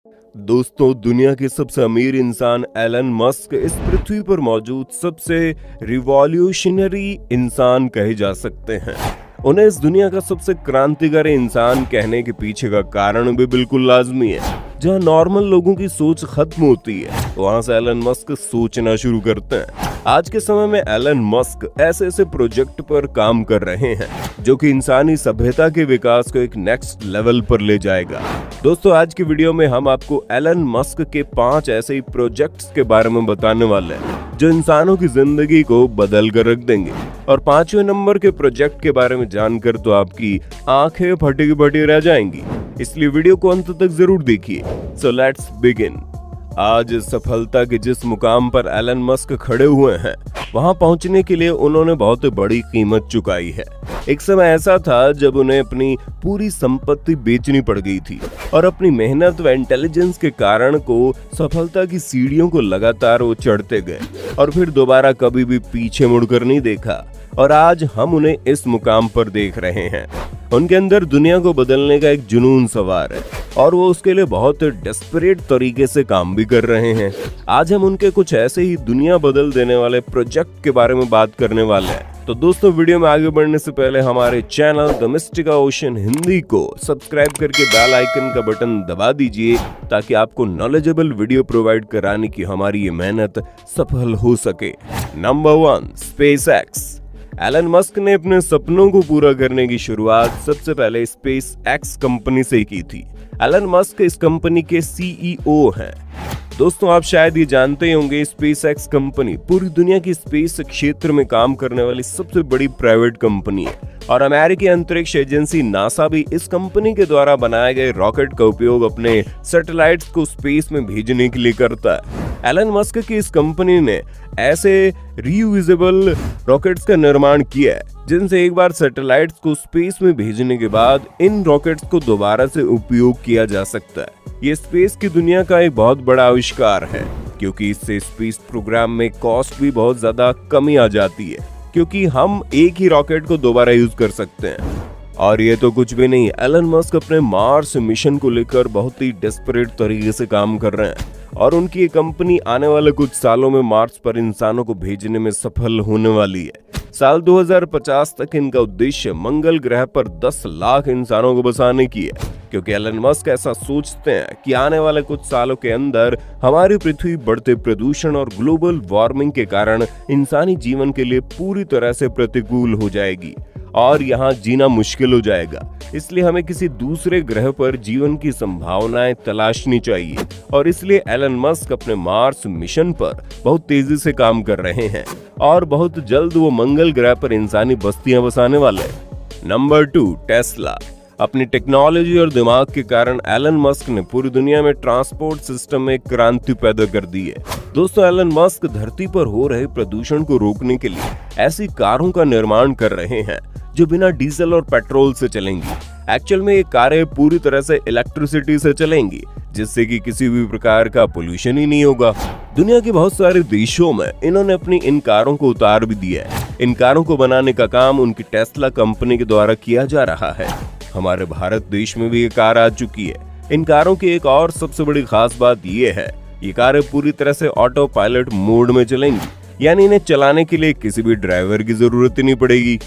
दोस्तों, दुनिया के सबसे अमीर इंसान एलन मस्क इस पृथ्वी पर मौजूद सबसे रिवॉल्यूशनरी इंसान कहे जा सकते हैं। उन्हें इस दुनिया का सबसे क्रांतिकारी इंसान कहने के पीछे का कारण भी बिल्कुल लाजमी है। जहां नॉर्मल लोगों की सोच खत्म होती है, वहां से एलन मस्क सोचना शुरू करते हैं। आज के समय में एलन मस्क ऐसे ऐसे प्रोजेक्ट पर काम कर रहे हैं जो कि इंसानी सभ्यता के विकास को एक नेक्स्ट लेवल पर ले जाएगा। दोस्तों, आज की वीडियो में हम आपको एलन मस्क के 5 ऐसे ही प्रोजेक्ट्स के बारे में बताने वाले हैं जो इंसानों की जिंदगी को बदल कर रख देंगे। और 5वें नंबर के प्रोजेक्ट के बारे में जानकर तो आपकी आंखें फटी फटी रह जाएंगी, इसलिए वीडियो को अंत तक जरूर देखिए। So let's begin. आज सफलता के जिस मुकाम पर एलन मस्क खड़े हुए हैं, वहां पहुंचने के लिए उन्होंने बहुत बड़ी कीमत चुकाई है। एक समय ऐसा था जब उन्हें अपनी पूरी संपत्ति बेचनी पड़ गई थी और अपनी मेहनत व इंटेलिजेंस के कारण को सफलता की सीढ़ियों को लगातार वो चढ़ते गए और फिर दोबारा कभी भी पीछे मुड़कर नहीं देखा। और आज हम उन्हें इस मुकाम पर देख रहे हैं। उनके अंदर दुनिया को बदलने का एक जुनून सवार है और वो उसके लिए बहुत डेस्परेट तरीके से काम भी कर रहे हैं। आज हम उनके कुछ ऐसे ही दुनिया बदल देने वाले प्रोजेक्ट के बारे में बात करने वाले हैं। तो दोस्तों, वीडियो में आगे बढ़ने से पहले हमारे channel the Mystica ocean Hindi को सब्सक्राइब करके बेल आइकन का बटन दबा दीजिए ताकि आपको नॉलेजेबल वीडियो प्रोवाइड कराने की हमारी ये मेहनत सफल हो सके। Number 1, SpaceX. एलन मस्क ने अपने सपनों को पूरा करने की शुरुआत सबसे पहले स्पेस एक्स कंपनी से की थी। एलन मस्क इस कंपनी के सीईओ हैं। दोस्तों, आप शायद ये जानते ही होंगे, स्पेस एक्स कंपनी पूरी दुनिया की स्पेस क्षेत्र में काम करने वाली सबसे बड़ी प्राइवेट कंपनी है और अमेरिकी अंतरिक्ष एजेंसी नासा भी इस कंपनी के द्वारा बनाए गए रॉकेट का उपयोग अपने सैटेलाइट्स को स्पेस में भेजने के लिए करता है। एलन मस्क की इस कंपनी ने ऐसे रीयूजेबल रॉकेट्स का निर्माण किया है जिनसे एक बार सैटेलाइट्स को स्पेस में भेजने के बाद इन रॉकेट्स को दोबारा से उपयोग किया जा सकता है। ये स्पेस की दुनिया का एक बहुत बड़ा आविष्कार है क्योंकि इससे स्पेस प्रोग्राम में कॉस्ट भी बहुत ज्यादा कमी आ जाती है क्योंकि हम एक ही रॉकेट को दोबारा यूज कर सकते हैं। और ये तो कुछ भी नहीं, एलन मस्क अपने मार्स मिशन को लेकर बहुत ही डेस्परेट तरीके से काम कर रहे हैं और उनकी ये कंपनी आने वाले कुछ सालों में मार्स पर इंसानों को भेजने में सफल होने वाली है। साल 2050 तक इनका उद्देश्य मंगल ग्रह पर 10 लाख इंसानों को बसाने की है क्योंकि एलन मस्क ऐसा सोचते हैं कि आने वाले कुछ सालों के अंदर हमारी पृथ्वी बढ़ते प्रदूषण और ग्लोबल वार्मिंग के कारण इंसानी जीवन के लिए पूरी तरह से प्रतिकूल हो जाएगी और यहाँ जीना मुश्किल हो जाएगा। इसलिए हमें किसी दूसरे ग्रह पर जीवन की संभावनाएं तलाशनी चाहिए और इसलिए एलन मस्क अपने मार्स मिशन पर बहुत तेजी से काम कर रहे हैं और बहुत जल्द वो मंगल ग्रह पर इंसानी बस्तियां बसाने वाले हैं। Number 2, Tesla. अपनी टेक्नोलॉजी और दिमाग के कारण एलन मस्क ने पूरी दुनिया में ट्रांसपोर्ट सिस्टम में क्रांति पैदा कर दी है। दोस्तों, एलन मस्क धरती पर हो रहे प्रदूषण को रोकने के लिए ऐसी कारों का निर्माण कर रहे हैं जो बिना डीजल और पेट्रोल से चलेंगी। एक्चुअल में ये कारें पूरी तरह से इलेक्ट्रिसिटी से चलेंगी जिससे कि किसी भी प्रकार का पोल्यूशन ही नहीं होगा। दुनिया के बहुत सारे देशों में इन्होंने अपनी इन कारों को उतार भी दिया है। इन कारों को बनाने का काम उनकी टेस्ला कंपनी के द्वारा किया जा रहा है। हमारे भारत देश में भी ये कार आ चुकी है। इन कारों की एक और सबसे बड़ी खास बात ये है, ये कारें पूरी तरह से ऑटो पायलट मोड में चलेंगी, यानी इन्हें चलाने के लिए किसी भी ड्राइवर की जरूरत ही नहीं पड़ेगी।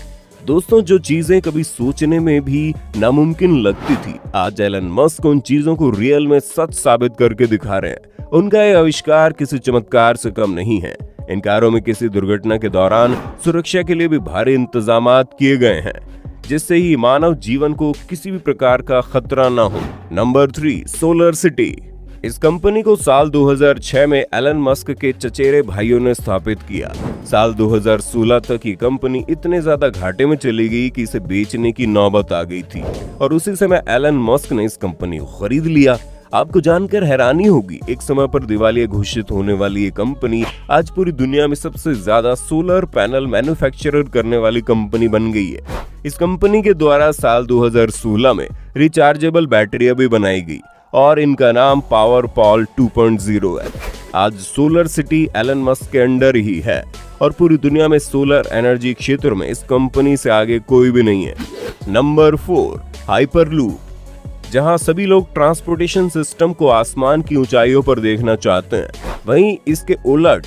दोस्तों, जो चीजें कभी सोचने में भी नामुमकिन लगती थी, आज एलन मस्क उन चीजों को रियल में सच साबित करके दिखा रहे हैं। उनका ये आविष्कार किसी चमत्कार से कम नहीं है। इन कारों में किसी दुर्घटना के दौरान सुरक्षा के लिए भी भारी इंतजामात किए गए हैं जिससे ही मानव जीवन को किसी भी प्रकार का खतरा न हो। Number 3, solar city. इस कंपनी को साल 2006 में एलन मस्क के चचेरे भाइयों ने स्थापित किया। साल 2016 तक ये कंपनी इतने ज्यादा घाटे में चली गई कि इसे बेचने की नौबत आ गई थी और उसी समय एलन मस्क ने इस कंपनी को खरीद लिया। आपको जानकर हैरानी होगी, एक समय पर दिवालिया घोषित होने वाली ये कंपनी आज पूरी दुनिया में सबसे ज्यादा सोलर पैनल मैन्युफैक्चरर करने वाली कंपनी बन गई है। इस कंपनी के द्वारा साल 2016 में रिचार्जेबल बैटरियां भी बनाई गई और इनका नाम पावर पॉल 2.0 है। आज सोलर सिटी एलन मस्क के अंडर ही है और पूरी दुनिया में सोलर एनर्जी क्षेत्र में इस कंपनी से आगे कोई भी नहीं है। Number 4, hyperloop. जहां सभी लोग ट्रांसपोर्टेशन सिस्टम को आसमान की ऊंचाइयों पर देखना चाहते हैं। वहीं इसके उलट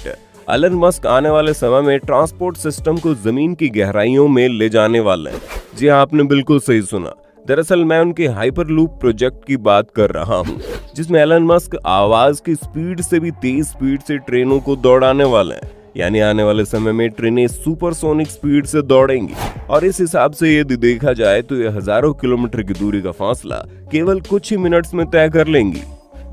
एलन मस्क आने वाले समय में ट्रांसपोर्ट सिस्टम को जमीन की गहराइयों में ले जाने वाले हैं। जी हाँ, आपने बिल्कुल सही सुना। दरअसल मैं उनके हाइपरलूप प्रोजेक्ट की बात कर रहा हूँ, जिसमें एलन मस्क आवाज की स्पीड से भी तेज स्पीड से ट्रेनों को दौड़ाने वाले हैं। यानी आने वाले समय में ट्रेनें सुपरसोनिक स्पीड से दौड़ेंगी और इस हिसाब से यदि देखा जाए तो ये हजारों किलोमीटर की दूरी का फासला केवल कुछ ही मिनट्स में तय कर लेंगी।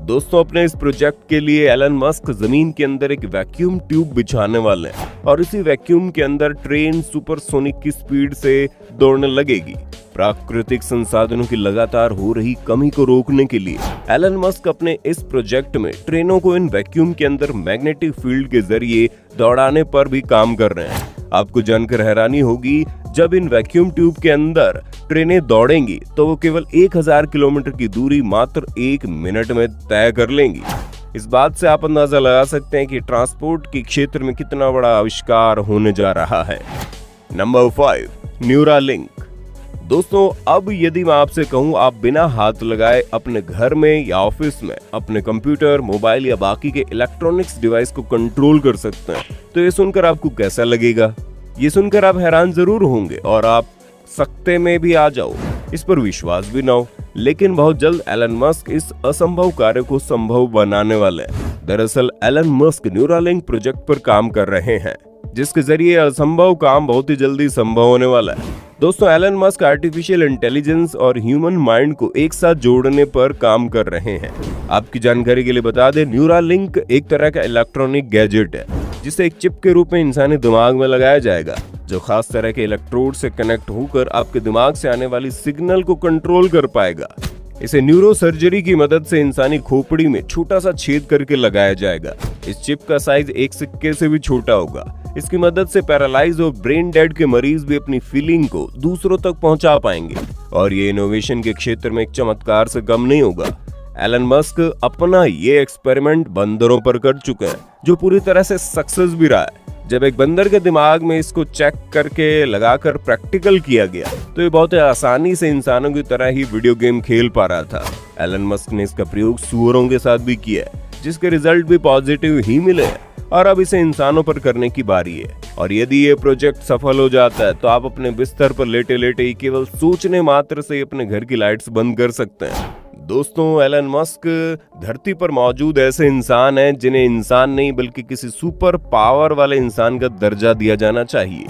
दोस्तों, अपने इस प्रोजेक्ट के लिए एलन मस्क जमीन के अंदर एक वैक्यूम ट्यूब बिछाने वाले हैं और इसी वैक्यूम के अंदर ट्रेन सुपरसोनिक की स्पीड से दौड़ने लगेगी। प्राकृतिक संसाधनों की लगातार हो रही कमी को रोकने के लिए एलन मस्क अपने इस प्रोजेक्ट में ट्रेनों को इन वैक्यूम के अंदर मैग्नेटिक फील्ड के जरिए दौड़ाने पर भी काम कर रहे हैं। आपको जानकर हैरानी होगी, जब इन वैक्यूम ट्यूब के अंदर ट्रेनें दौड़ेंगी तो वो केवल 1000 किलोमीटर की दूरी मात्र 1 मिनट में तय कर लेंगी। इस बात से आप अंदाजा लगा सकते हैं कि ट्रांसपोर्ट के क्षेत्र में कितना बड़ा आविष्कार होने जा रहा है। Number 5, Neuralink. दोस्तों, अब यदि मैं आपसे कहूं आप बिना हाथ लगाए अपने घर में या ऑफिस में अपने कंप्यूटर, मोबाइल या बाकी के इलेक्ट्रॉनिक्स डिवाइस को कंट्रोल कर सकते हैं, तो ये सुनकर आपको कैसा लगेगा? ये सुनकर आप हैरान जरूर होंगे और आप सकते में भी आ जाओ, इस पर विश्वास भी ना हो। लेकिन बहुत जल्द एलन मस्क इस असंभव कार्य को संभव बनाने वाले हैं। दरअसल एलन मस्क न्यूरालिंक प्रोजेक्ट पर काम कर रहे हैं, जिसके जरिए असंभव काम बहुत ही जल्दी संभव होने वाला है। दोस्तों, एलन मस्क आर्टिफिशियल इंटेलिजेंस और ह्यूमन माइंड को एक साथ जोड़ने पर काम कर रहे हैं। आपकी जानकारी के लिए बता दें, न्यूरालिंक एक तरह का इलेक्ट्रॉनिक गैजेट है जिसे एक चिप के रूप में इंसानी दिमाग में लगाया जाएगा, जो खास तरह के इलेक्ट्रोड से कनेक्ट होकर आपके दिमाग से आने वाली सिग्नल को कंट्रोल कर पाएगा। इसे न्यूरो सर्जरी की मदद से इंसानी खोपड़ी में छोटा सा छेद करके लगाया जाएगा। इस चिप का साइज एक सिक्के से भी छोटा होगा। इसकी मदद से पैरालाइज और ब्रेन डेड के मरीज भी अपनी फीलिंग को दूसरों तक पहुंचा पाएंगे और ये इनोवेशन के क्षेत्र में एक चमत्कार से कम नहीं होगा। एलन मस्क अपना ये एक्सपेरिमेंट बंदरों पर कर चुके हैं, जो पूरी तरह से सक्सेस भी रहा है। जब एक बंदर के दिमाग में इसको चेक करके लगाकर प्रैक्टिकल किया गया तो ये बहुत आसानी से इंसानों की तरह ही वीडियो गेम खेल पा रहा था। एलन मस्क ने इसका प्रयोग सूअरों के साथ भी किया है, जिसके रिजल्ट भी पॉजिटिव ही मिले हैं और अब इसे इंसानों पर करने की बारी है। और यदि ये प्रोजेक्ट सफल हो जाता है तो आप अपने बिस्तर पर लेटे लेटे ही केवल सोचने मात्र से अपने घर की लाइट्स बंद कर सकते हैं। दोस्तों, एलन मस्क धरती पर मौजूद ऐसे इंसान हैं जिन्हें इंसान नहीं बल्कि किसी सुपर पावर वाले इंसान का दर्जा दिया जाना चाहिए।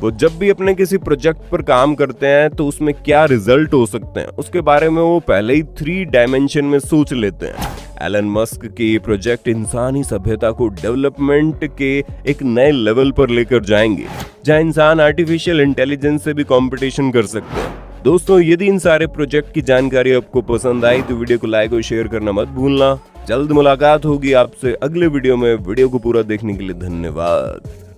वो जब भी अपने किसी प्रोजेक्ट पर काम करते हैं तो उसमें क्या रिजल्ट हो सकते हैं उसके बारे में वो पहले ही 3 डायमेंशन में सोच लेते हैं। एलन मस्क के ये प्रोजेक्ट इंसानी सभ्यता को डेवलपमेंट के एक नए लेवल पर लेकर जाएंगे, जहां इंसान आर्टिफिशियल इंटेलिजेंस से भी कंपटीशन कर सकते हैं। दोस्तों, यदि इन सारे प्रोजेक्ट की जानकारी आपको पसंद आई तो वीडियो को लाइक और शेयर करना मत भूलना। जल्द मुलाकात होगी आपसे अगले वीडियो में। वीडियो को पूरा देखने के लिए धन्यवाद।